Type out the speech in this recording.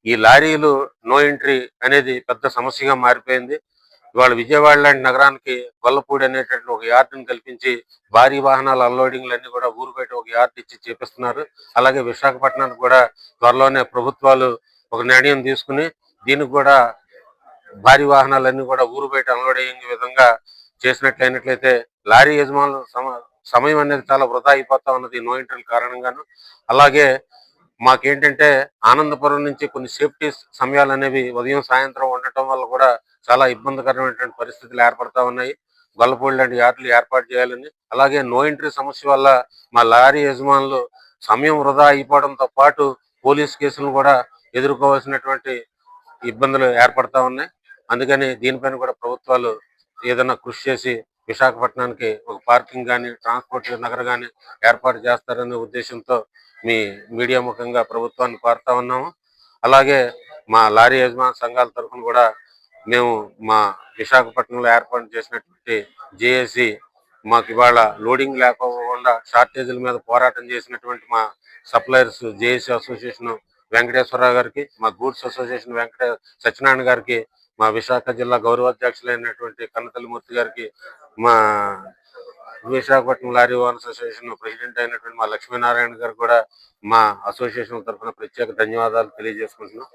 ఈ లారీలు no entry అనేది పెద్ద సమస్యగా మారిపోయింది. ఇవాళ విజయవాడ లాంటి నగరానికి గొల్లపూడి అనేటటువంటి ఒక యార్డుని కల్పించి భారీ వాహనాల అన్లోడింగ్‌లన్నీ కూడా ఊరు బయట ఒక యార్డ్ ఇచ్చి చేపిస్తున్నారు. అలాగే విశాఖపట్నానికి కూడా త్వరలోనే ప్రభుత్వాలు ఒక నిర్ణయం తీసుకొని దీనికి కూడా భారీ వాహనాలన్నీ కూడా ఊరు బయట అన్లోడ్ అయ్యే విధంగా చేసినట్లయితే లారీ యజమానులు సమయం అనేది చాలా వృధా అయిపోతా ఉన్నది నో ఎంట్రీల కారణంగాను. అలాగే మాకేంటంటే ఆనందపురం నుంచి కొన్ని సేఫ్టీ సమయాలు అనేవి ఉదయం సాయంత్రం ఉండటం వల్ల కూడా చాలా ఇబ్బందికరమైనటువంటి పరిస్థితులు ఏర్పడతా ఉన్నాయి. గొల్లపూడి లాంటి యార్డులు ఏర్పాటు చేయాలని, అలాగే నో ఎంట్రీ సమస్య వల్ల మా లారీ యజమానులు సమయం వృధా అయిపోవడంతో పాటు పోలీస్ కేసులను కూడా ఎదుర్కోవాల్సినటువంటి ఇబ్బందులు ఏర్పడతా ఉన్నాయి. అందుకని దీనిపైన కూడా ప్రభుత్వాలు ఏదైనా కృషి చేసి విశాఖపట్నానికి ఒక పార్కింగ్ కానీ ట్రాన్స్పోర్ట్ నగర్ కానీ ఏర్పాటు చేస్తారనే ఉద్దేశంతో మీ మీడియా ముఖంగా ప్రభుత్వాన్ని కోరుతా ఉన్నాము. అలాగే మా లారీ యజమాన సంఘాల తరఫున కూడా మేము మా విశాఖపట్నంలో ఏర్పాటు చేసినటువంటి జేఏసీ మాకు ఇవాళ లోడింగ్ లేకపోకుండా షార్టేజీల మీద పోరాటం చేసినటువంటి మా సప్లయర్స్ జేఏసీ అసోసియేషన్ వెంకటేశ్వరరావు గారికి, మా గూడ్స్ అసోసియేషన్ సత్యనారాయణ గారికి, మా విశాఖ జిల్లా గౌరవాధ్యక్షులైనటువంటి కన్నతల్లిమూర్తి గారికి, మా Visakhapatnam lorry owners association president అయినటువంటి మా లక్ష్మీనారాయణ గారు కూడా మా అసోసియేషన్ తరఫున ప్రత్యేక ధన్యవాదాలు తెలియజేసుకుంటున్నాం.